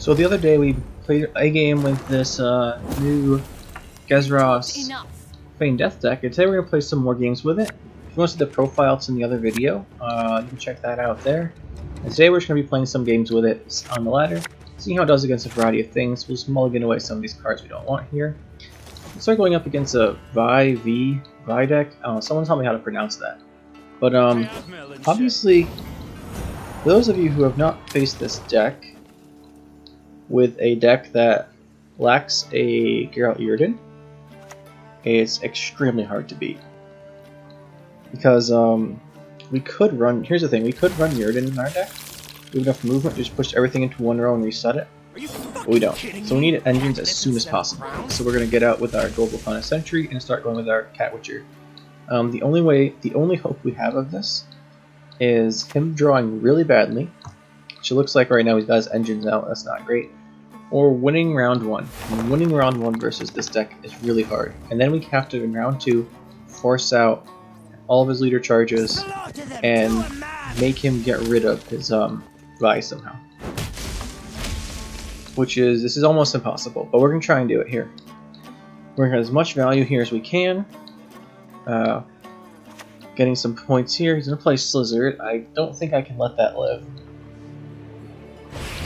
So the other day we played a game with this new Gezras Feign Death deck, and today we're going to play some more games with it. If you want to see the profile, it's in the other video. You can check that out there. And today we're just going to be playing some games with it on the ladder, seeing how it does against a variety of things. We'll just mulligan away some of these cards we don't want here. We'll start going up against a Vi deck. Someone tell me how to pronounce that. But obviously, those of you who have not faced this deck with a deck that lacks a Geralt Yrden, it's extremely hard to beat. Because we could run, here's the thing, we could run Yrden in our deck. We have enough movement to just push everything into one row and reset it. But we don't. So we need engines as soon as possible. So we're going to get out with our Global Fauna Sentry and start going with our Cat Witcher. The only hope we have of this is him drawing really badly, which it looks like right now he's got his engines out, that's not great, or winning round 1. And winning round 1 versus this deck is really hard. And then we have to, in round 2, force out all of his leader charges and make him get rid of his Vi somehow. This is almost impossible, but we're going to try and do it here. We're going to get as much value here as we can. Getting some points here. He's going to play Slizzard. I don't think I can let that live.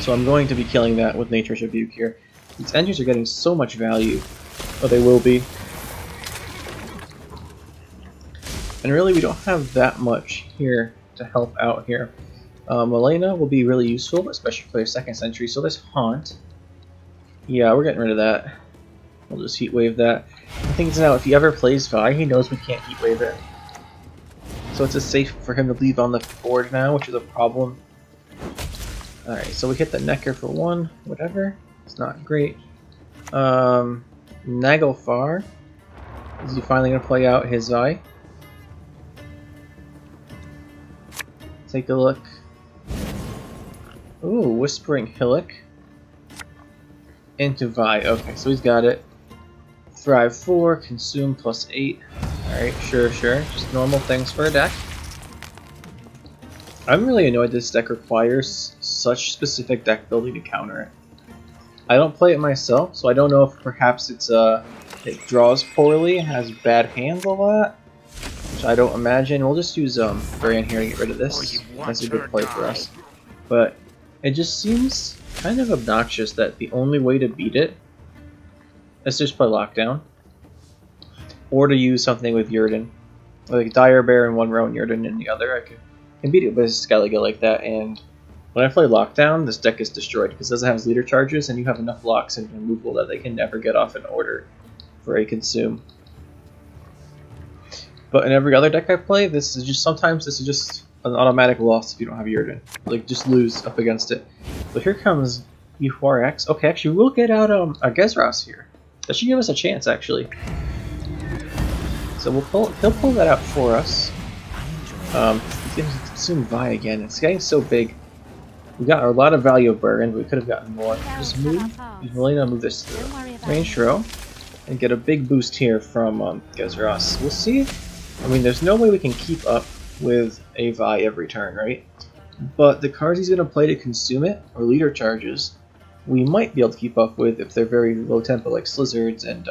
So I'm going to be killing that with Nature's Rebuke here. These engines are getting so much value. Oh, they will be. And really, we don't have that much here to help out here. Milena will be really useful, especially for a second century. So there's Haunt. Yeah, we're getting rid of that. We'll just Heat Wave that. The thing is now, if he ever plays Vi, he knows we can't Heat Wave it. So it's just safe for him to leave on the board now, which is a problem. Alright, so we hit the Necker for 1, whatever. It's not great. Naglfar. Is he finally going to play out his Vi? Take a look. Ooh, Whispering Hillock. Into Vi. Okay, so he's got it. Thrive 4, Consume +8. Alright, sure. Just normal things for a deck. I'm really annoyed this deck requires such specific deck building to counter it. I don't play it myself, so I don't know if perhaps it draws poorly, has bad hands a lot, which I don't imagine. We'll just use Varian here to get rid of this. That's a good play for us. But it just seems kind of obnoxious that the only way to beat it is just play Lockdown, or to use something with Yrden, like Dire Bear in one row and Yrden in the other. I can beat it with a Skellige like that, and when I play Lockdown, this deck is destroyed because it doesn't have his leader charges, and you have enough locks and removal that they can never get off an order for a Consume. But in every other deck I play, sometimes this is just an automatic loss if you don't have Yrden. Like, just lose up against it. But here comes X. Okay, actually, we'll get out a Gezras here. That should give us a chance, actually. So he'll pull that out for us. He's going to consume Vi again. It's getting so big. We got a lot of value of Burden, but we could have gotten more. Just move. Use Milena, move this to the range row, and get a big boost here from Gezras. We'll see. I mean, there's no way we can keep up with a Vi every turn, right? But the cards he's going to play to consume it, or leader charges, we might be able to keep up with if they're very low tempo, like Slizzards and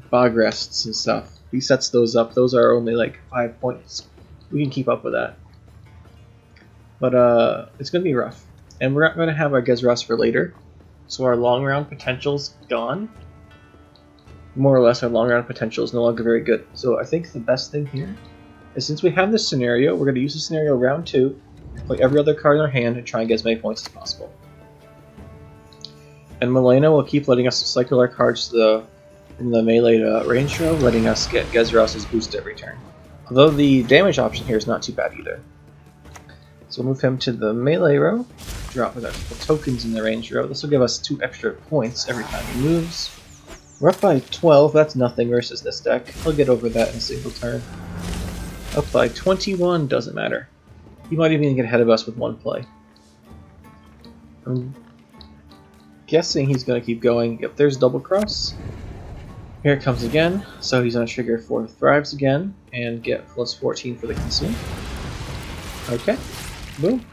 Bogrests and stuff. He sets those up. Those are only like 5 points. We can keep up with that. But it's going to be rough. And we're not going to have our Gezras for later. So our long round potential's gone. More or less, our long round potential is no longer very good. So I think the best thing here is, since we have this scenario, we're going to use the scenario round 2, play every other card in our hand, and try and get as many points as possible. And Milena will keep letting us cycle our cards to in the melee to range row, letting us get Gezras' boost every turn. Although the damage option here is not too bad either. So we'll move him to the melee row, drop with our tokens in the range row. This will give us 2 extra points every time he moves. We're up by 12, that's nothing versus this deck. He'll get over that in a single turn. Up by 21, doesn't matter. He might even get ahead of us with 1 play. I'm guessing he's going to keep going. Yep, there's Double Cross. Here it comes again, so he's going to trigger 4 Thrives again, and get plus 14 for the Consume. Okay, boom.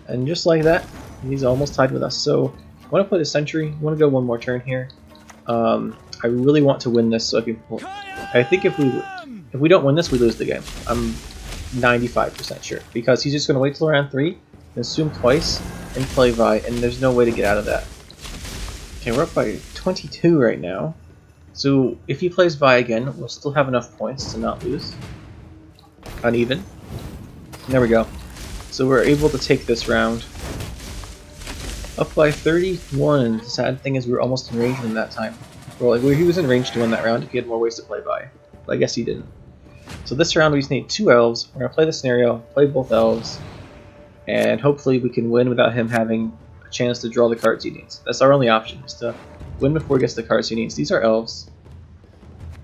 And just like that, He's almost tied with us. So I want to play the Sentry. I want to go one more turn here. I really want to win this, so I think if we don't win this, we lose the game. I'm 95% sure, because he's just going to wait till round 3, assume twice, and play Vi, and there's no way to get out of that. Okay, we're up by 22 right now. So if he plays Vi again, we'll still have enough points to not lose. Uneven. There we go. So we're able to take this round. Up by 31. The sad thing is we were almost in range in that time. Well, like, he was in range to win that round if he had more ways to play Vi. But I guess he didn't. So this round we just need 2 elves. We're going to play the scenario, play both elves, and hopefully we can win without him having a chance to draw the cards he needs. That's our only option, is to win before he gets the cards he needs. These are elves.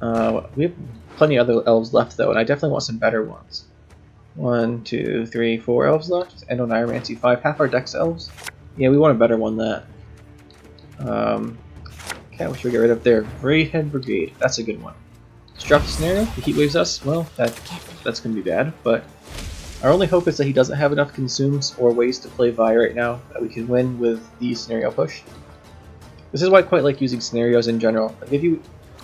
We have plenty of other elves left though, and I definitely want some better ones. 1, 2, 3, 4 elves left, and on Ironmancy 5. Half our deck's elves. Yeah, we want a better one than that. Okay, what should we get rid of there? Greyhead Brigade. That's a good one. Let's drop the scenario. He heat waves us. Well, that's going to be bad, but our only hope is that he doesn't have enough consumes or ways to play Vi right now that we can win with the scenario push. This is why I quite like using scenarios in general. They give you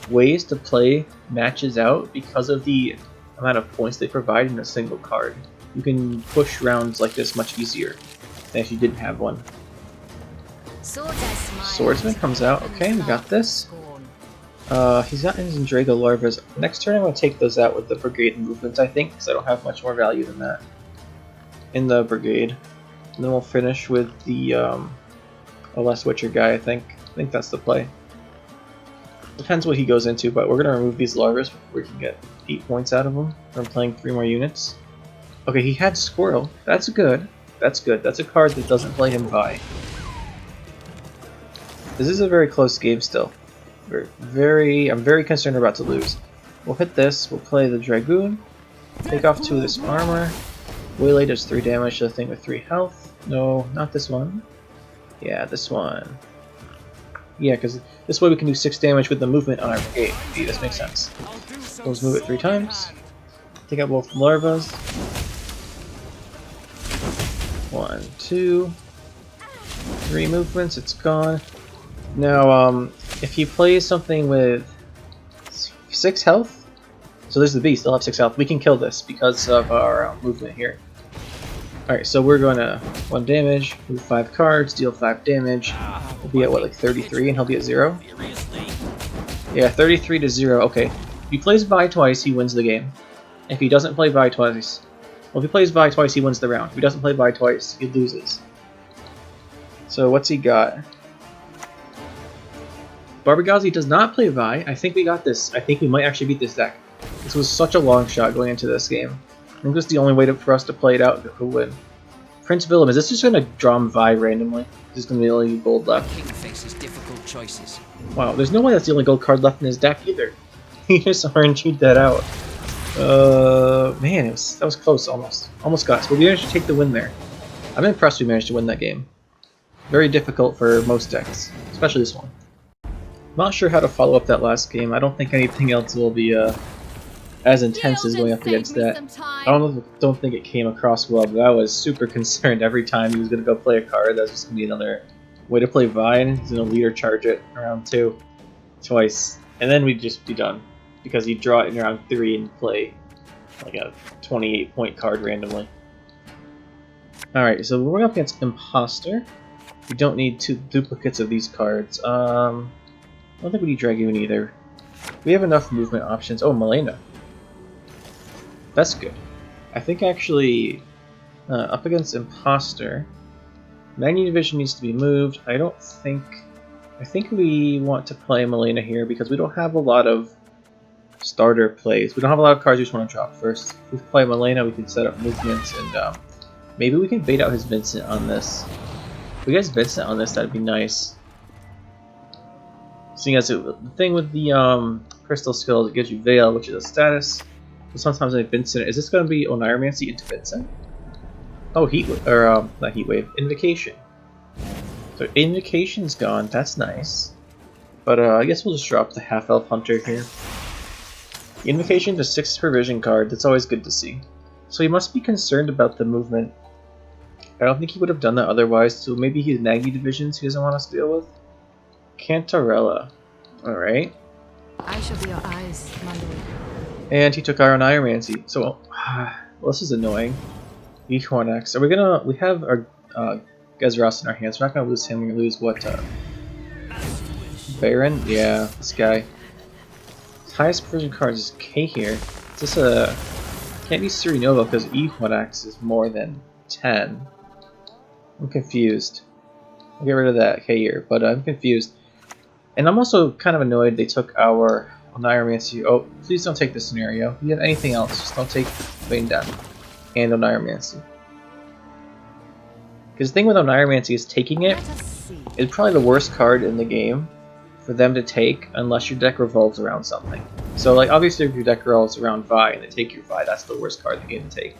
ways to play matches out because of the amount of points they provide in a single card. You can push rounds like this much easier than if you didn't have one. Swordsman comes out. Okay, we got this. He's got his Drago Larvas. Next turn I'm going to take those out with the Brigade movements, I think, because I don't have much more value than that in the Brigade. And then we'll finish with the LS Witcher guy, I think. I think that's the play. Depends what he goes into, but we're going to remove these Larvas before we can get 8 points out of them from playing 3 more units. Okay, he had Squirrel. That's good. That's good. That's a card that doesn't play him Vi. This is a very close game still. I'm very concerned about to lose. We'll hit this, we'll play the Dragoon, take off 2 of this armor, Waylay does 3 damage to the thing with 3 health. No, not this one. Yeah, this one. Yeah, because this way we can do 6 damage with the movement on our brigade. See, this makes sense. Let's move it 3 times. Take out both larvas. 1, 2, 3 movements, it's gone. Now, if he plays something with 6 health, so there's the beast, they'll have 6 health, we can kill this because of our movement here. Alright, so we're going to 1 damage, move 5 cards, deal 5 damage. We'll be at what, like 33, and he'll be at 0? Yeah, 33 to 0, okay. If he plays Vi twice, he wins the game. If he doesn't play Vi twice, well, if he plays Vi twice, he wins the round. If he doesn't play Vi twice, he loses. So what's he got? Barbagalzi does not play Vi. I think we got this. I think we might actually beat this deck. This was such a long shot going into this game. I think this is the only way for us to play it out to win. Prince Willem, is this just going to draw him Vi randomly? This is going to be the only gold left. King faces difficult choices. Wow, there's no way that's the only gold card left in his deck either. He just RNG'd that out. Man, that was close almost. Almost got us, but we managed to take the win there. I'm impressed we managed to win that game. Very difficult for most decks, especially this one. Not sure how to follow up that last game. I don't think anything else will be as intense as going up against that. I don't think it came across well, but I was super concerned every time he was going to go play a card. That was just going to be another way to play Vi, and he's going to leader charge it in round 2 twice. And then we'd just be done, because he'd draw it in round 3 and play like a 28-point card randomly. Alright, so we're up against Imposter. We don't need 2 duplicates of these cards. I don't think we need Dragoon either. We have enough movement options. Oh, Malena. That's good. I think actually, up against Imposter, Magni Division needs to be moved. I think we want to play Malena here because we don't have a lot of starter plays. We don't have a lot of cards we just want to drop first. If we play Malena, we can set up movements and maybe we can bait out his Vincent on this. If we get his Vincent on this, that'd be nice. Seeing as the thing with the crystal skill, it gives you Veil, which is a status. So sometimes I Vincent. Is this going to be Oniromancy into Vincent? Oh, not Heat Wave, Invocation. So Invocation's gone. That's nice. But I guess we'll just drop the Half Elf Hunter here. Invocation to 6 provision card. That's always good to see. So he must be concerned about the movement. I don't think he would have done that otherwise, so maybe he's Maggie divisions he doesn't want us to deal with. Cantarella. Alright. I shall be your eyes, my lord. And he took our Oniromancy. So, well, this is annoying. Equinox. Are we gonna... We have our Gezras in our hands. We're not gonna lose him. We're gonna lose what? Baron? Yeah, this guy. His highest precision card is K here. Is this a... Can't be Surinova because Equinox is more than 10. I'm confused. I'll get rid of that K here, but I'm confused. And I'm also kind of annoyed they took our Oniromancy. Oh, please don't take this scenario. If you have anything else, just don't take Feign Death and Oniromancy. Because the thing with Oniromancy is taking it is probably the worst card in the game for them to take unless your deck revolves around something. So, like, obviously if your deck revolves around Vi and they take your Vi, that's the worst card in the game to take.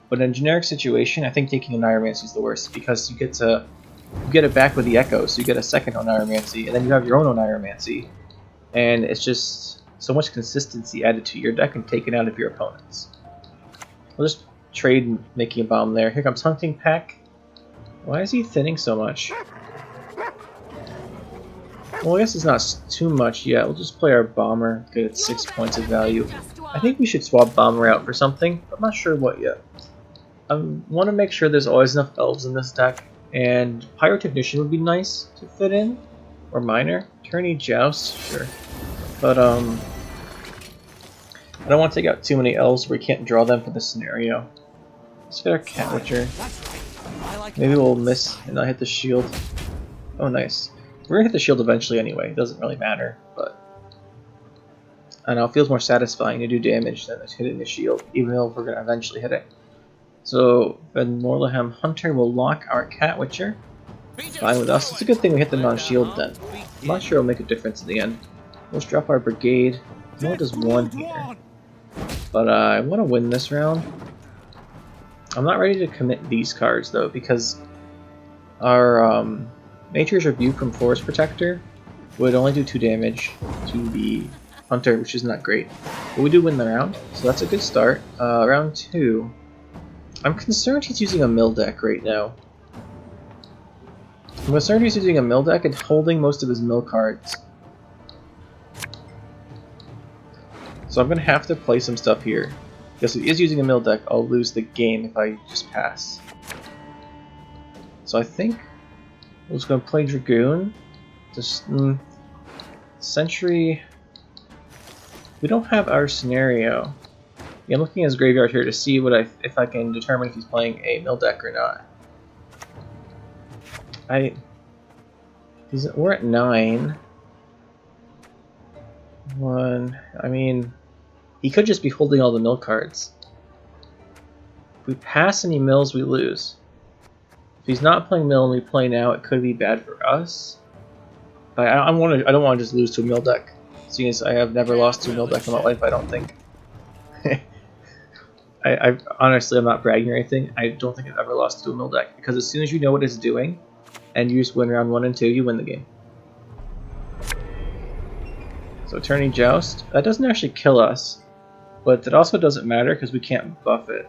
But in a generic situation, I think taking Oniromancy is the worst because you get it back with the Echo, so you get a second Oniromancy, and then you have your own Oniromancy, and it's just so much consistency added to your deck and taken out of your opponents. We'll just trade making a bomb there. Here comes Hunting Pack. Why is he thinning so much? Well, I guess it's not too much yet. We'll just play our Bomber, get it 6 points of value. I think we should swap Bomber out for something, but I'm not sure what yet. I want to make sure there's always enough Elves in this deck, and Pyrotechnician would be nice to fit in, or Miner. Tourney Joust, sure. But, I don't want to take out too many Elves where we can't draw them for this scenario. Let's get our Cat Witcher. Maybe we'll miss and not hit the shield. Oh, nice. We're gonna hit the shield eventually anyway. It doesn't really matter, but I know it feels more satisfying to do damage than hitting the shield, even though we're gonna eventually hit it. So Ben Morleham Hunter will lock our Cat Witcher. Fine with us. It's a good thing we hit the non-shield then. I'm not sure it'll make a difference in the end. Let's drop our Brigade. It only does 1 here. But I want to win this round. I'm not ready to commit these cards though, because our Nature's Rebuke from Forest Protector would only do 2 damage to the Hunter, which is not great. But we do win the round, so that's a good start. Round 2. I'm concerned he's using a mill deck right now. I'm concerned he's using a mill deck and holding most of his mill cards. So I'm going to have to play some stuff here. Because if he is using a mill deck, I'll lose the game if I just pass. So I think I'm just going to play Dragoon. Just Sentry. We don't have our scenario. Yeah, I'm looking at his graveyard here to see what if I can determine if he's playing a mill deck or not. We're at 9. I mean, he could just be holding all the mill cards. If we pass any mills, we lose. If he's not playing mill and we play now, it could be bad for us. But I don't want to just lose to a mill deck, seeing as I have never lost to a mill deck in my life. I don't think. I honestly, I'm not bragging or anything. I don't think I've ever lost to a mill deck because as soon as you know what it's doing, and you just win round 1 and 2, you win the game. So Tourney Joust, that doesn't actually kill us, but that also doesn't matter because we can't buff it.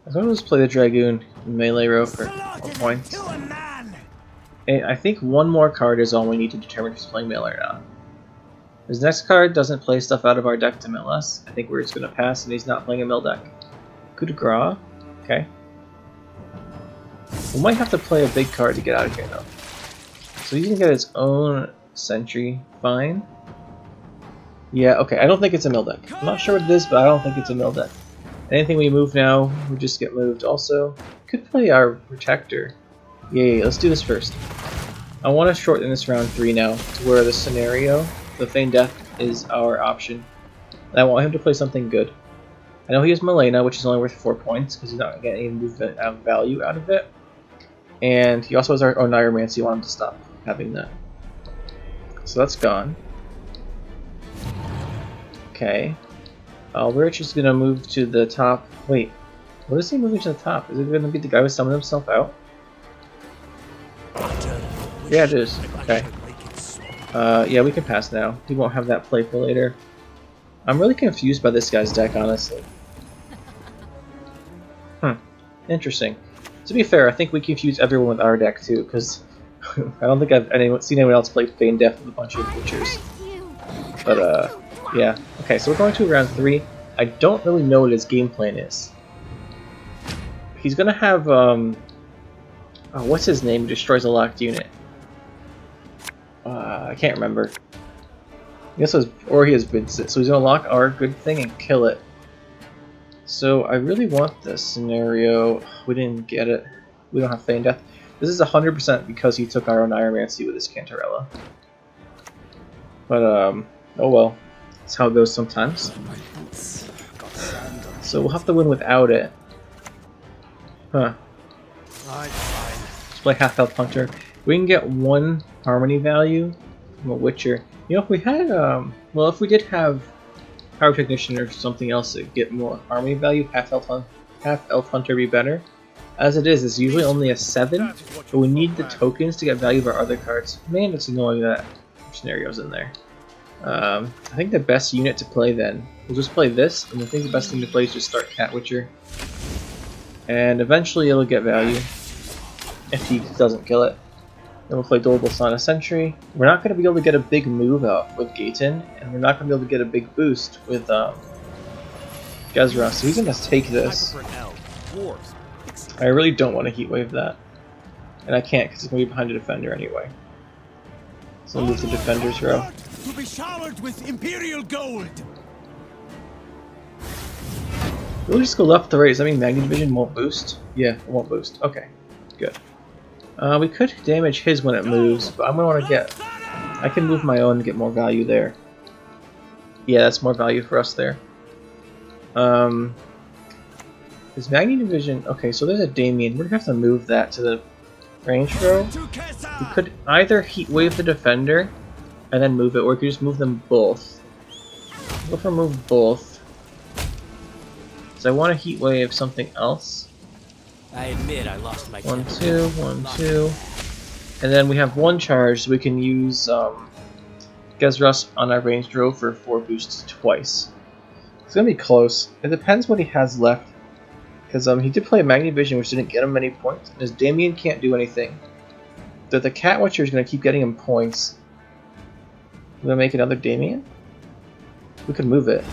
I'm going to just play the Dragoon in melee row for 1 point. And I think one more card is all we need to determine if he's playing melee or not. His next card doesn't play stuff out of our deck to mill us. I think we're just going to pass and he's not playing a mill deck. Coup de grace. Okay. We might have to play a big card to get out of here though. So he can get his own Sentry. Fine. Yeah, okay. I don't think it's a mill deck. I'm not sure what it is, but I don't think it's a mill deck. Anything we move now, we just get moved also. Could play our Protector. Yay, let's do this first. I want to shorten this round 3 now to where the scenario, the Feign Death, is our option. And I want him to play something good. I know he has Milena, which is only worth 4 points because he's not getting any movement value out of it. And he also has our Oniromancy, you want him to stop having that. So that's gone. Okay. Rich is going to move to the top. Wait, what is he moving to the top? Is it going to be the guy who summoned himself out? Yeah, it is. Okay. Yeah, we can pass now. He won't have that play for later. I'm really confused by this guy's deck, honestly. Interesting. To be fair, I think we confuse everyone with our deck too, because I don't think I've seen anyone else play Feign Death with a bunch of Witchers. But, yeah. Okay, so we're going to round 3. I don't really know what his game plan is. He's gonna have, oh, what's his name? He destroys a locked unit. I can't remember. I guess it was, or he has Vincent, so he's gonna lock our good thing and kill it. So I really want this scenario. We didn't get it. We don't have Feign Death. This is 100% because he took our own Ironmancy with his Cantarella. But, oh well. That's how it goes sometimes. So we'll have to win without it. Huh. Let's play Half Health Hunter. We can get 1 Harmony value from a Witcher. You know, if we had, well, if we did have Power Technician or something else to get more Harmony value, Half Elf Hunter would be better. As it is, it's usually only a 7, but we need the tokens to get value of our other cards. Man, it's annoying that scenario's in there. I think the best unit to play then, we'll just play this, and I think the best thing to play is just start Cat Witcher. And eventually it'll get value, if he doesn't kill it. Then we'll play Dolable Sana Sentry. We're not going to be able to get a big move out with Gaten, and we're not going to be able to get a big boost with Gezras, so he's going to take this. I really don't want to Heat Wave that. And I can't because it's going to be behind a defender anyway. So I'll move to Defender's row. To be showered with Imperial gold. We'll just go left to right. Does that mean Magni Division won't boost? Yeah, it won't boost. Okay, good. We could damage his when it moves, but I'm going to want to get... I can move my own to get more value there. Yeah, that's more value for us there. Is Magni Division... Okay, so there's a Damien. We're going to have to move that to the range row. We could either Heat Wave the Defender and then move it, or we could just move them both. Go for move both. So I want to Heat Wave something else. I admit I lost my 1, 2, 1, 2. And then we have 1 charge, so we can use Gezras on our ranged row for 4 boosts twice. It's going to be close. It depends what he has left. Because he did play a Magni Vision, which didn't get him many points. And his Damien can't do anything. The Cat Witcher is going to keep getting him points. We're going to make another Damien? We could move it.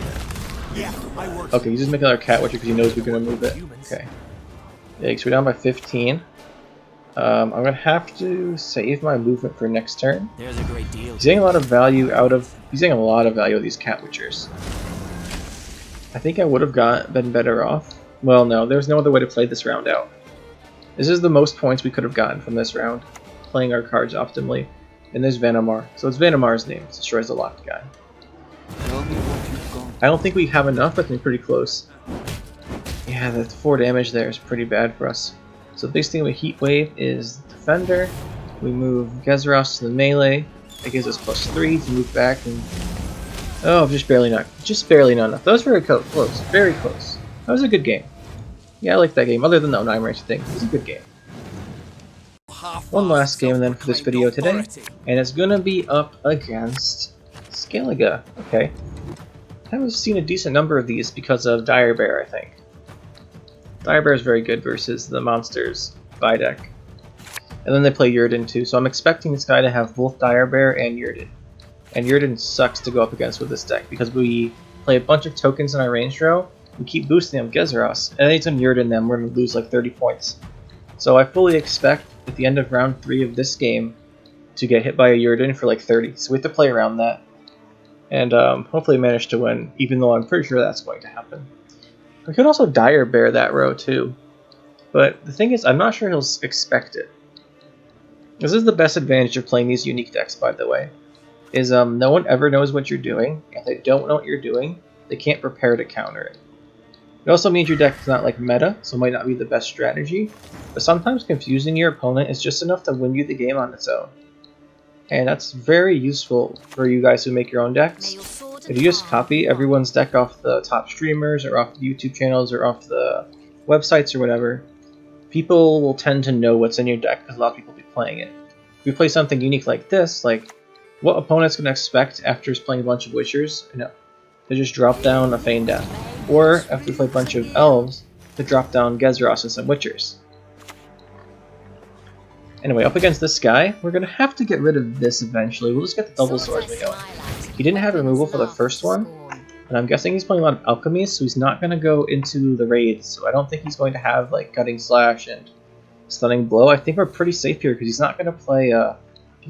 Okay, he's just making another Cat Witcher because he knows we're going to move it. Okay. Yeah, so we're down by 15. I'm going to have to save my movement for next turn. There's a great deal. He's getting a lot of value out of... He's getting a lot of value of these Cat Witchers. I think I would have been better off. Well, no, there's no other way to play this round out. This is the most points we could have gotten from this round, playing our cards optimally. And there's Vanamar. So it's Vanamar's name. It destroys the locked guy. I don't think we have enough, but we're pretty close. Yeah, the 4 damage there is pretty bad for us. So the biggest thing with Heat Wave is Defender. We move Gezras to the melee. It gives us +3 to move back and... Oh, just barely not enough. That was very close. Very close. That was a good game. Yeah, I like that game. Other than the Nine Range thing, it was a good game. One last game then for this video today, and it's gonna be up against Scoia'tael. Okay. I haven't seen a decent number of these because of Dire Bear, I think. Dire Bear is very good versus the monsters buy deck. And then they play Yrden too, so I'm expecting this guy to have both Dire Bear and Yrden. And Yrden sucks to go up against with this deck because we play a bunch of tokens in our range row. We keep boosting them Gezras, and anytime Yrden them, we're going to lose like 30 points. So I fully expect at the end of round 3 of this game to get hit by a Yrden for like 30. So we have to play around that. And hopefully manage to win, even though I'm pretty sure that's going to happen. We could also Dire Bear that row too. But the thing is, I'm not sure he'll expect it. This is the best advantage of playing these unique decks, by the way. Is no one ever knows what you're doing. If they don't know what you're doing, they can't prepare to counter it. It also means your deck is not like meta, so it might not be the best strategy, but sometimes confusing your opponent is just enough to win you the game on its own. And that's very useful for you guys who make your own decks. If you just copy everyone's deck off the top streamers, or off the YouTube channels, or off the websites or whatever, people will tend to know what's in your deck because a lot of people will be playing it. If you play something unique like this, like what opponent's going to expect after playing a bunch of Witchers? to just drop down a Feign Death. Or, if we play a bunch of elves, to drop down Gezras and some Witchers. Anyway, up against this guy, we're going to have to get rid of this eventually. We'll just get the double swordsman going. He didn't have removal for the first one, and I'm guessing he's playing a lot of alchemies, so he's not going to go into the raids, so I don't think he's going to have like Gutting Slash and Stunning Blow. I think we're pretty safe here, because he's not going to play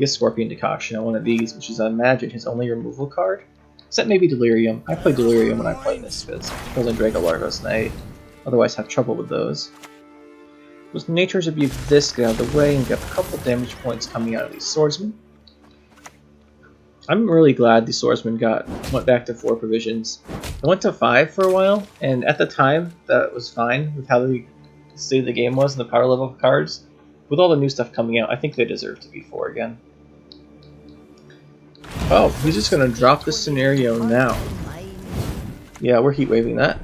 Scorpion Decoction on one of these, which is, I imagine, his only removal card. Except maybe Delirium. I play Delirium when I play this, because Frozen Drago Larvas, and I otherwise have trouble with those. With Nature's Rebuke this guy out of the way and get a couple damage points coming out of these swordsmen. I'm really glad the swordsman went back to 4 provisions. I went to 5 for a while, and at the time that was fine with how the state of the game was and the power level of cards. With all the new stuff coming out, I think they deserve to be 4 again. Oh, he's just gonna drop this scenario now. Yeah, we're heat waving that.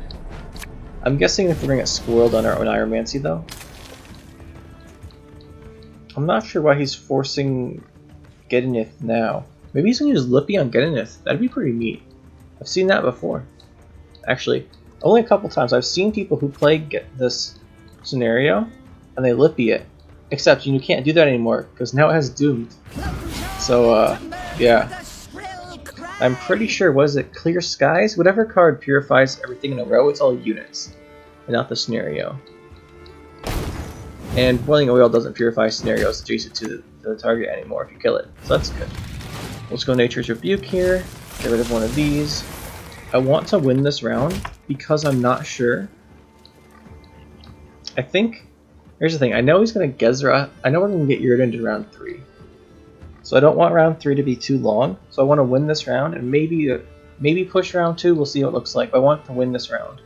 I'm guessing if we're gonna get squirreled on our own Ironmancy though. I'm not sure why he's forcing Gedinith now. Maybe he's gonna use Lippy on Gedinith. That'd be pretty neat. I've seen that before. Actually, only a couple times. I've seen people who play this scenario and they Lippy it. Except you can't do that anymore because now it has Doomed. So yeah. I'm pretty sure, was it Clear Skies? Whatever card purifies everything in a row, it's all units, and not the scenario. And Boiling Oil doesn't purify scenarios adjacent to the target anymore if you kill it, so that's good. Let's go Nature's Rebuke here, get rid of one of these. I want to win this round because I'm not sure. I think, here's the thing, I know he's going to Gezra, I know we're going to get Yrden into round 3. So I don't want round 3 to be too long, so I want to win this round, and maybe push round 2, we'll see what it looks like, but I want to win this round.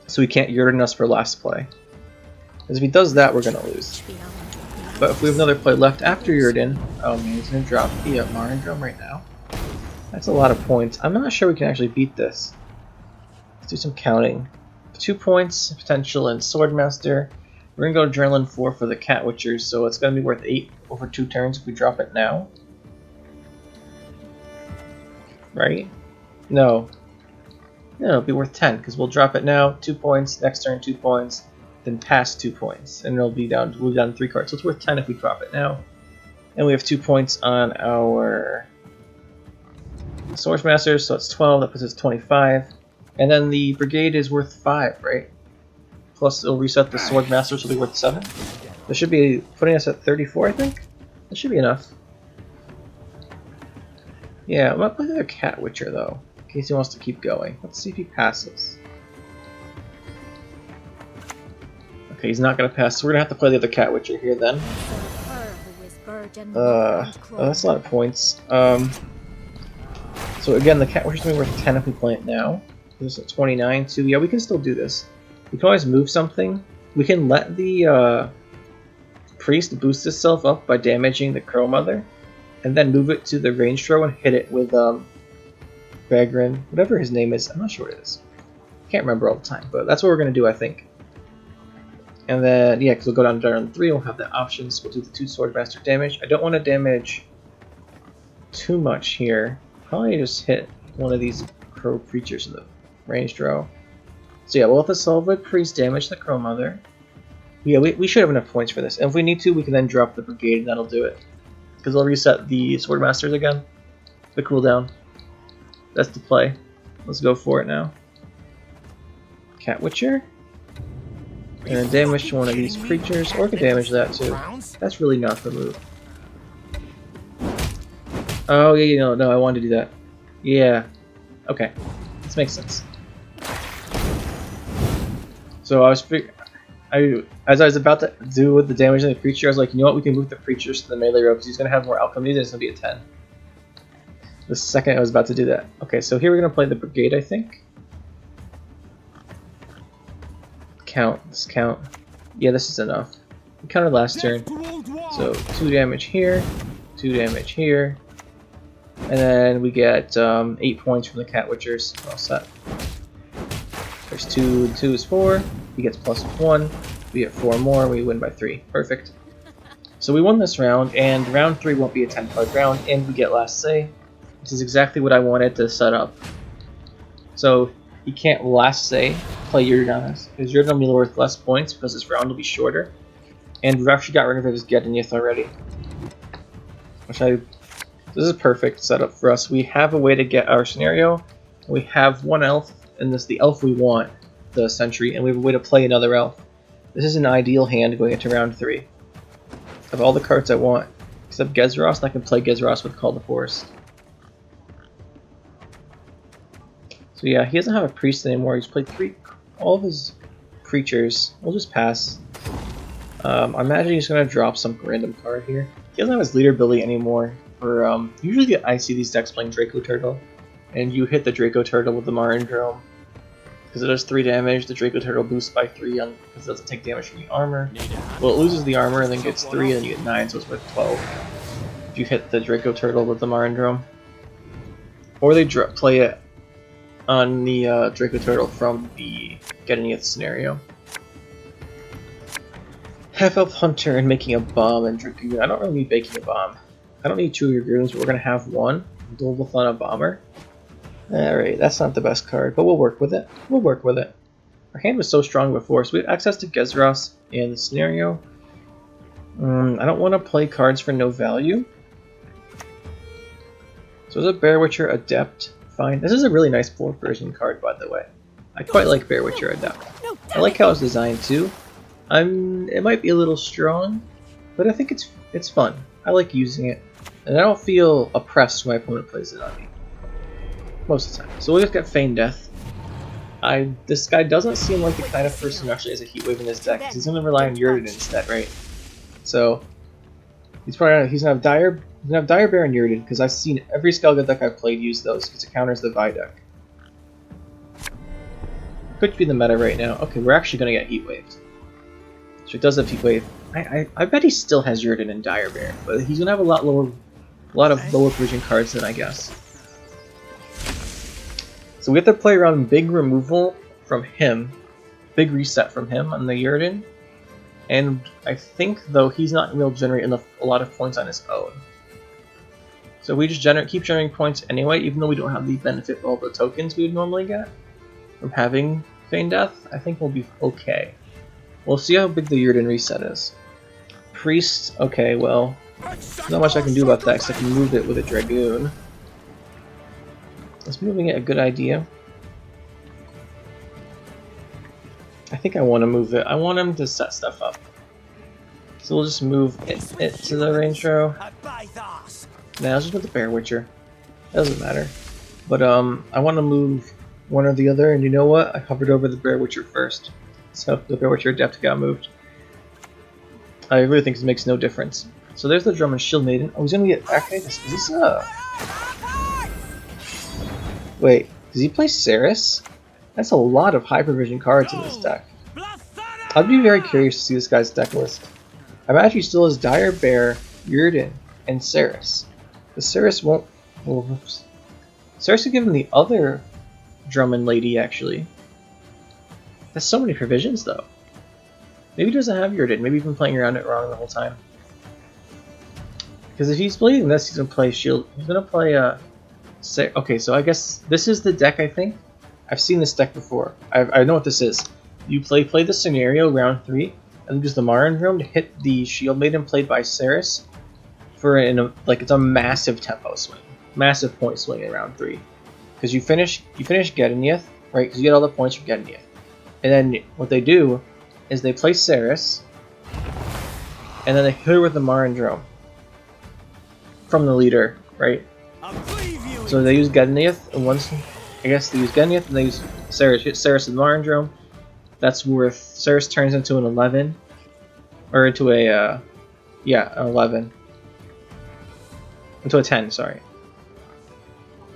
So he can't Yrden us for last play. Because if he does that, we're going to lose. But if we have another play left after Yrden, oh man, he's going to drop the Marindrum right now. That's a lot of points. I'm not sure we can actually beat this. Let's do some counting. 2 points, potential in Swordmaster. We're going to go Adrenaline 4 for the Cat Witchers, so it's going to be worth 8 over 2 turns if we drop it now. Right? No. No, it'll be worth 10, because we'll drop it now, 2 points, next turn 2 points, then pass 2 points, and we'll be down 3 cards. So it's worth 10 if we drop it now. And we have 2 points on our Swordsmaster, so it's 12, that puts us 25. And then the Brigade is worth 5, right? Plus it'll reset the Swordmaster, so it'll be worth 7. This should be putting us at 34, I think? That should be enough. Yeah, I'm not playing the Cat Witcher though, in case he wants to keep going. Let's see if he passes. Okay, he's not going to pass, so we're going to have to play the other Cat Witcher here then. Oh, that's a lot of points. So again, the Cat Witcher's going to be worth 10 if we play it now. This is at 29 too. Yeah, we can still do this. We can always move something. We can let the Priest boost itself up by damaging the Crow Mother, and then move it to the range throw and hit it with Vagrin, whatever his name is. I'm not sure what it is. Can't remember all the time, but that's what we're going to do, I think. And then, yeah, because we'll go down to turn 3, we'll have the options. We'll do the 2 Swordmaster damage. I don't want to damage too much here. Probably just hit one of these Crow creatures in the range throw. So yeah, we'll have the Solvoid Priest damage the Crow Mother. Yeah, we should have enough points for this. And if we need to, we can then drop the Brigade and that'll do it. Because we'll reset the Swordmasters again. The cooldown. That's the play. Let's go for it now. Cat Witcher. And then damage to one of these creatures, or can damage that too. That's really not the move. Oh yeah, no, I wanted to do that. Yeah. Okay. This makes sense. So as I was about to do with the damage on the creature, I was like, you know what, we can move the creatures to the melee row because he's going to have more alchemy and it's going to be a 10. The second I was about to do that. Okay, so here we're going to play the Brigade, I think. Let's count. Yeah, this is enough. We counted last turn. So 2 damage here, 2 damage here. And then we get 8 points from the Cat Witchers. All set. There's 2 and 2 is 4. He gets +1. We get 4 more. We win by 3. Perfect. So we won this round, and round 3 won't be a 10-card round, and we get last say. This is exactly what I wanted to set up So he can't last say play Yurden on us, because Yurden will be worth less points because this round will be shorter. And we've actually got rid of his Gedenieth already. This is a perfect setup for us. We have a way to get our scenario. We have one elf, and this is the elf we want, the Sentry, and we have a way to play another elf. This is an ideal hand going into round 3. Of all the cards I want, except Gezras, and I can play Gezras with Call to Force. So yeah, he doesn't have a priest anymore. He's played all of his creatures. We'll just pass. I imagine he's going to drop some random card here. He doesn't have his leader ability anymore. Usually I see these decks playing Draco Turtle, and you hit the Draco Turtle with the Marindrome. Because it does 3 damage, the Draco Turtle boosts by 3 because it doesn't take damage from the armor. Well, it loses the armor and then gets 3 and then you get 9, so it's worth 12. If you hit the Draco Turtle with the Marindrome. Or they play it on the Draco Turtle from the Gedenieth scenario. Half-Elf Hunter and making a bomb and Dragoon. I don't really need making a bomb. I don't need 2 of your goons, but we're going to have 1. Dual-Thon a bomber. Alright, that's not the best card, but we'll work with it. We'll work with it. Our hand was so strong before, so we have access to Gezras in the scenario. I don't want to play cards for no value. So is a Bear Witcher Adept fine? This is a really nice 4th version card, by the way. I quite like Bear Witcher Adept. I like how it's designed too. It might be a little strong, but I think it's fun. I like using it, and I don't feel oppressed when my opponent plays it on me. Most of the time. So we'll just get Feign Death. This guy doesn't seem like the kind of person who actually has a Heat Wave in his deck, because he's going to rely on Yurden instead, right? So he's gonna have Dire Bear and Yurden, because I've seen every Skellige deck I've played use those, because it counters the Vi deck. Could be the meta right now. Okay, we're actually going to get Heat Waved. So it does have Heat Wave. I bet he still has Yurden and Dire Bear, but he's going to have a lot of lower vision cards than I guess. So we have to play around big removal from him, big reset from him on the Yurden, and I think though he's not going to be able to generate a lot of points on his own. So we just keep generating points anyway, even though we don't have the benefit of all the tokens we would normally get from having Feign Death. I think we'll be okay. We'll see how big the Yurden reset is. Priest, okay, well, not much I can do about that because I can move it with a Dragoon. Is moving it a good idea? I think I want to move it. I want him to set stuff up. So we'll just move it to the range row. Nah, I'll just put the Bear Witcher. Doesn't matter. But I want to move one or the other, and you know what? I hovered over the Bear Witcher first. So the Bear Witcher Adept got moved. I really think this makes no difference. So there's the Drum and Shield Maiden. Oh, he's gonna get... Okay, is this Wait, does he play Ceres? That's a lot of high provision cards in this deck. I'd be very curious to see this guy's deck list. I imagine he still has Dire Bear, Yurden, and Ceres. The Ceres won't... Well, Ceres could give him the other Drummond Lady, actually. That's so many provisions, though. Maybe he doesn't have Yurden. Maybe he's been playing around it wrong the whole time. Because if he's playing this, he's going to play Shield. He's going to play... Okay, so I guess this is the deck, I think. I've seen this deck before. I know what this is. You play the scenario round 3, and then use the Marindrome to hit the Shield Maiden played by Ceres for it's a massive tempo swing, massive point swing in round 3. Because you finish Gedenieth, right? Because you get all the points from Gedenieth, and then what they do is they play Ceres, and then they hit her with the Marindrome from the leader, right? So they use Gedenieth, and once, I guess they use Gedenieth, and they use Ceres, hit Ceres with Marindrome. That's worth, Ceres turns into an 11, or into a, yeah, an 11. Into a 10, sorry.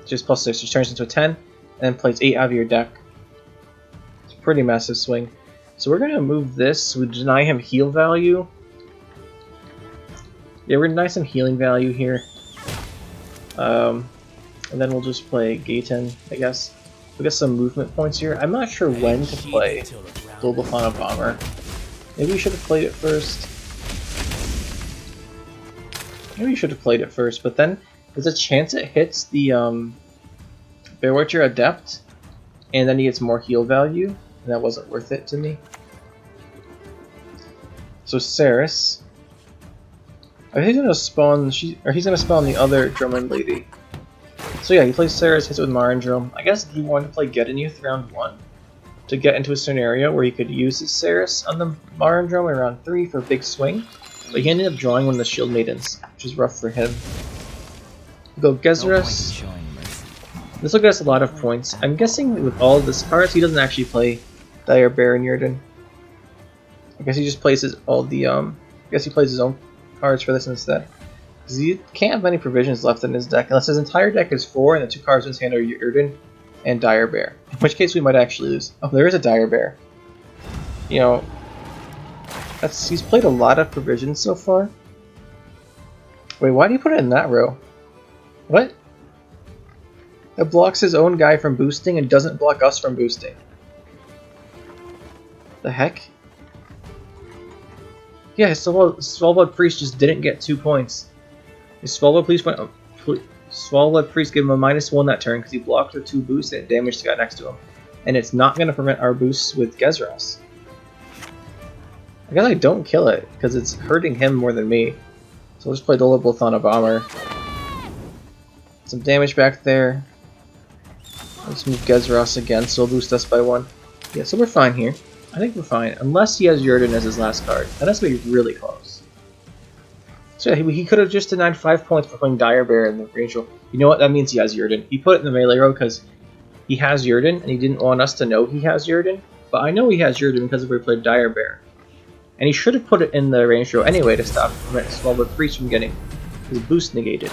Just plus 6, she turns into a 10, and then plays 8 out of your deck. It's a pretty massive swing. So we're going to move this, we deny him heal value. Yeah, we're going to deny some healing value here. And then we'll just play Gaten, I guess. We'll get some movement points here. I'm not sure when to play Dual-Thon a Bomber. Maybe we should have played it first. Maybe we should have played it first, but then there's a chance it hits the Bear Witcher Adept. and then he gets more heal value, and that wasn't worth it to me. So Ceres, he's gonna spawn. He's gonna spawn the other Drummond lady. So yeah, he plays Ceres, hits it with Marindrome. I guess he wanted to play Gedenuth round 1 to get into a scenario where he could use his Ceres on the Marindrome in round 3 for a big swing. But he ended up drawing one of the Shield Maidens, which is rough for him. We'll go Gezras. This will get us a lot of points. I'm guessing with all of this cards, he doesn't actually play Dire Bear and Yurden. I guess he just plays his I guess he plays his own cards for this instead. Because he can't have many provisions left in his deck unless his entire deck is 4 and the 2 cards in his hand are Yurden and Dire Bear. In which case we might actually lose. Oh, there is a Dire Bear. You know, he's played a lot of provisions so far. Wait, why do you put it in that row? What? It blocks his own guy from boosting and doesn't block us from boosting. The heck? Yeah, his Swallowblood Priest just didn't get 2 points. His Swallowblood Priest gave him a -1 that turn because he blocked with 2 boosts and it damaged the guy next to him. And it's not going to prevent our boosts with Gezras. I guess I don't kill it because it's hurting him more than me. So we'll just play Dolabluth on a bomber. Some damage back there. Let's move Gezras again, so he'll boost us by 1. Yeah, so we're fine here. I think we're fine, unless he has Yurden as his last card. That has to be really close. So yeah, he could have just denied 5 points for playing Dire Bear in the range roll. You know what? That means he has Yurden. He put it in the melee row because he has Yurden, and he didn't want us to know he has Yurden. But I know he has Yurden because we played Dire Bear. And he should have put it in the range row anyway to prevent Swallowblood Priest from getting his boost negated.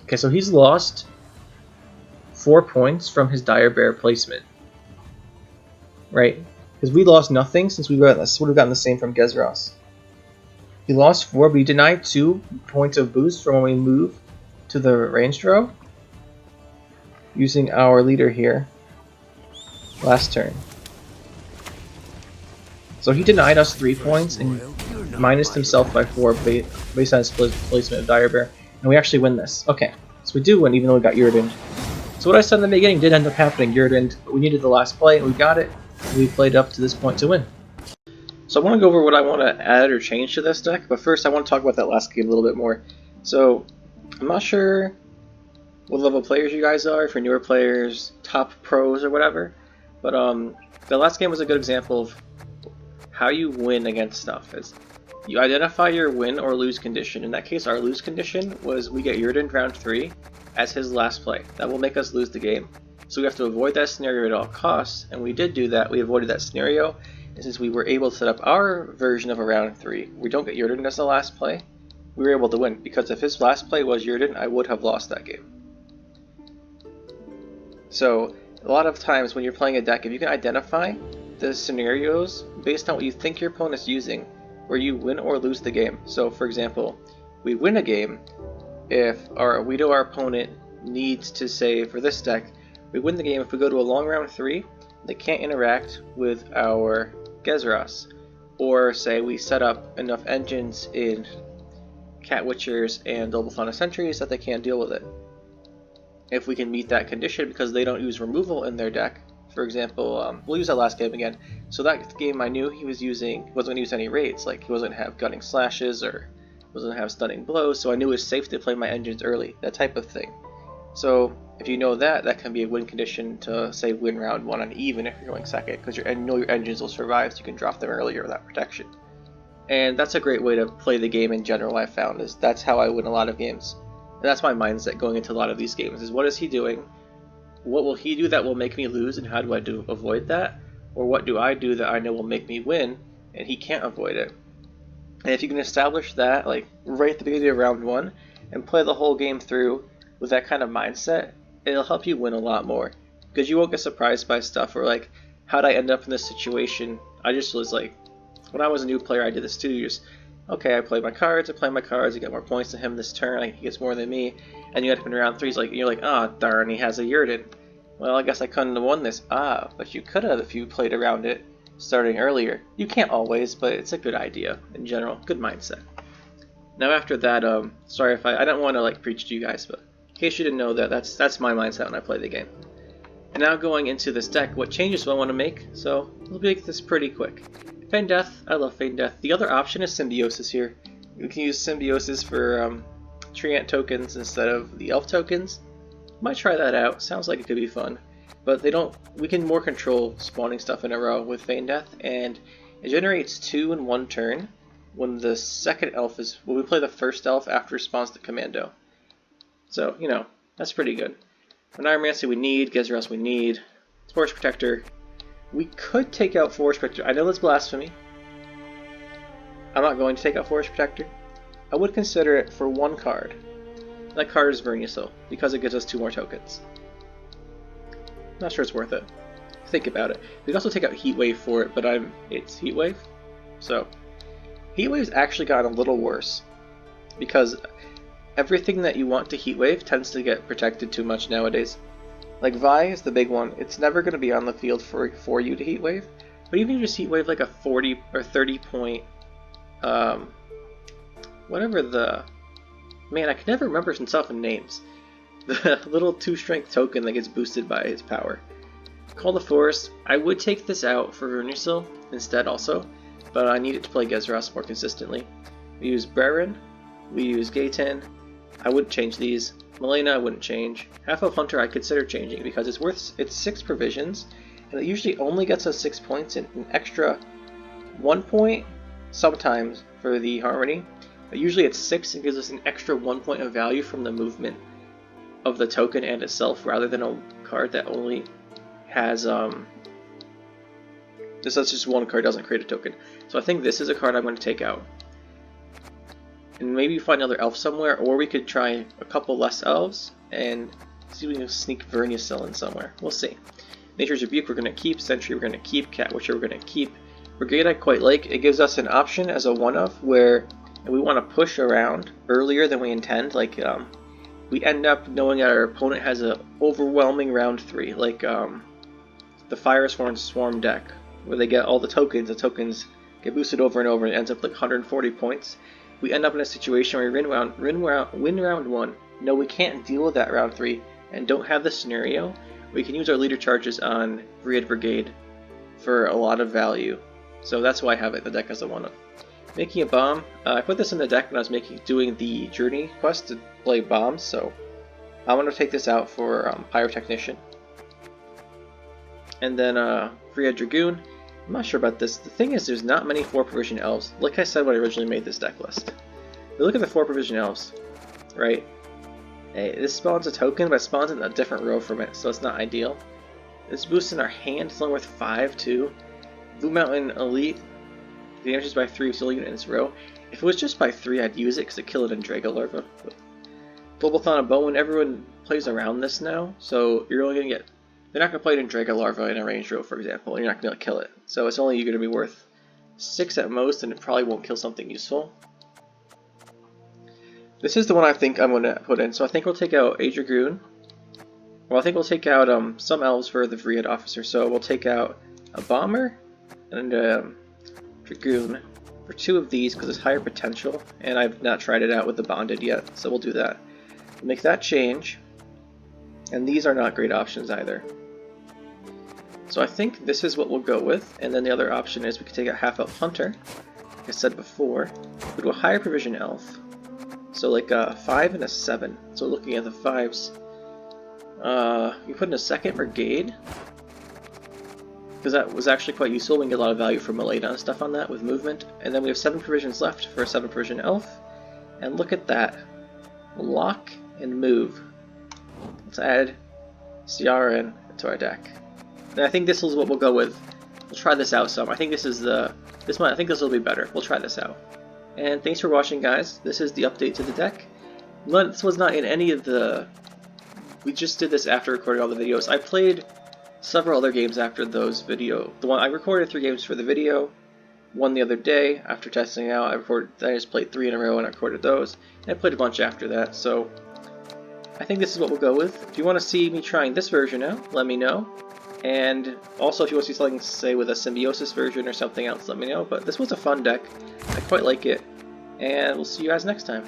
Okay, so he's lost 4 points from his Dire Bear placement. Right? Because we lost nothing since we would have gotten the same from Gezras. He lost 4, but he denied 2 points of boost from when we move to the ranged row. Using our leader here. Last turn. So he denied us 3 points and minused himself by 4 based on his placement of Dire Bear. And we actually win this. Okay, so we do win even though we got Yurden. So what I said in the beginning did end up happening, Yurden, but we needed the last play and we got it. And we played up to this point to win. So I want to go over what I want to add or change to this deck, but first I want to talk about that last game a little bit more. So I'm not sure what level players you guys are, for newer players, top pros or whatever, but the last game was a good example of how you win against stuff. Is you identify your win or lose condition. In that case, our lose condition was we get Yurden round 3 as his last play. That will make us lose the game. So we have to avoid that scenario at all costs, and we did do that. We avoided that scenario, and since we were able to set up our version of a round 3, we don't get Yurden as the last play, we were able to win, because if his last play was Yurden, I would have lost that game. So a lot of times when you're playing a deck, if you can identify the scenarios based on what you think your opponent's using, where you win or lose the game. So for example, we win a game if we know our opponent needs to say, for this deck, we win the game if we go to a long round 3, they can't interact with our Gezras. Or say we set up enough engines in Cat Witchers and Double-Thana Sentries that they can't deal with it. If we can meet that condition because they don't use removal in their deck, for example, we'll use that last game again. So that game I knew he wasn't going to use any raids, like he wasn't going to have Gunning Slashes or wasn't going to have Stunning Blows, so I knew it was safe to play my engines early, that type of thing. So if you know that, that can be a win condition to, say, win round 1 on even if you're going second, because you know your engines will survive, so you can drop them earlier without protection. And that's a great way to play the game in general, I've found, is that's how I win a lot of games. And that's my mindset going into a lot of these games, is what is he doing? What will he do that will make me lose, and how do I avoid that? Or what do I do that I know will make me win, and he can't avoid it? And if you can establish that, like, right at the beginning of round 1, and play the whole game through with that kind of mindset, it'll help you win a lot more. Because you won't get surprised by stuff, or like, how'd I end up in this situation? I just was like, when I was a new player, I did this too. You just, okay, I play my cards, I get more points than him this turn, he gets more than me, and you end up in round 3, you're like, ah, oh, darn, he has a Yurden. Well, I guess I couldn't have won this. Ah, but you could have if you played around it starting earlier. You can't always, but it's a good idea in general. Good mindset. Now after that, sorry if I don't want to like preach to you guys, but In case you didn't know that, that's my mindset when I play the game. And now going into this deck, what changes do I want to make? So we'll make this pretty quick. Feign Death, I love Feign Death. The other option is Symbiosis here. We can use Symbiosis for Tree Ant tokens instead of the Elf tokens. Might try that out, sounds like it could be fun. But we can more control spawning stuff in a row with Feign Death, and it generates 2 in 1 turn when the second elf when we play the first elf after it spawns the commando. So, you know, that's pretty good. Pyromancy we need, Gezras we need, Forest Protector. We could take out Forest Protector. I know that's blasphemy. I'm not going to take out Forest Protector. I would consider it for 1 card. That card is Vernisil, because it gives us 2 more tokens. Not sure it's worth it. Think about it. We can also take out Heatwave for it, but it's Heatwave. So, Heatwave's actually gotten a little worse, because everything that you want to Heatwave tends to get protected too much nowadays. Like Vi is the big one. It's never going to be on the field for you to Heatwave, but even if you just Heatwave like a 40 or 30 point, whatever the... Man, I can never remember himself in names. The little 2-strength token that gets boosted by his power. Call the Forest. I would take this out for Vernisil instead also, but I need it to play Gezras more consistently. We use Breren, we use Gaten. I wouldn't change these. Malena I wouldn't change. Half-Elf Hunter I consider changing because it's 6 provisions, and it usually only gets us 6 points and an extra 1 point sometimes for the Harmony. But usually it's 6 and gives us an extra 1 point of value from the movement of the token and itself, rather than a card that only has that's just 1 card, doesn't create a token. So I think this is a card I'm going to take out. And maybe find another elf somewhere, or we could try a couple less elves and see if we can sneak Vernisil in somewhere. We'll see. Nature's Rebuke we're going to keep, Sentry we're going to keep, Cat Witcher we're going to keep. Brigade I quite like. It gives us an option as a 1-of where we want to push around earlier than we intend, like we end up knowing that our opponent has an overwhelming round 3, like the Firesworn Swarm deck, where they get all the tokens get boosted over and over, and it ends up like 140 points. We end up in a situation where we win round 1, know we can't deal with that round 3, and don't have the scenario, we can use our leader charges on Vriad Brigade for a lot of value. So that's why I have it in the deck as a 1-of. Making a bomb. I put this in the deck when I was doing the Journey quest to play bombs, so I'm going to take this out for Pyrotechnician. And then Vriad Dragoon. I'm not sure about this. The thing is, there's not many 4-provision elves, like I said when I originally made this deck list. If you look at the 4-provision elves, right? Hey, this spawns a token, but it spawns in a different row from it, so it's not ideal. This boosts in our hand, it's only worth 5 too. Blue Mountain Elite, the damage is by 3 with the only unit in this row. If it was just by 3, I'd use it because it killed it in Drago Larva. Global Thon of Bone, everyone plays around this now, so you're only going to get... They're not going to play it in Drago Larva in a range row, for example, and you're not going to kill it. So it's only going to be worth 6 at most, and it probably won't kill something useful. This is the one I think I'm going to put in, so I think we'll take out a Dragoon. Well, I think we'll take out some elves for the Vriad Officer, so we'll take out a Bomber and a Dragoon for 2 of these because it's higher potential, and I've not tried it out with the Bonded yet, so we'll do that. We'll make that change, and these are not great options either. So I think this is what we'll go with, and then the other option is we could take a Half-Elf Hunter, like I said before. We'll do a higher provision elf, so like a 5 and a 7. So looking at the 5s, you put in a 2nd Brigade, because that was actually quite useful. We can get a lot of value from Malena and stuff on that with movement. And then we have 7 provisions left for a 7 provision elf, and look at that. Lock and move. Let's add Ciara into our deck. And I think this is what we'll go with. We'll try this out some. I think this is I think this will be better. We'll try this out. And thanks for watching, guys. This is the update to the deck. This was not in any of the... We just did this after recording all the videos. I played several other games after those video. I recorded 3 games for the video. 1 the other day after testing it out. I just played 3 in a row and I recorded those. And I played a bunch after that. So I think this is what we'll go with. If you want to see me trying this version out, let me know. And also if you want to see something, say, with a Symbiosis version or something else, let me know. But this was a fun deck. I quite like it. And we'll see you guys next time.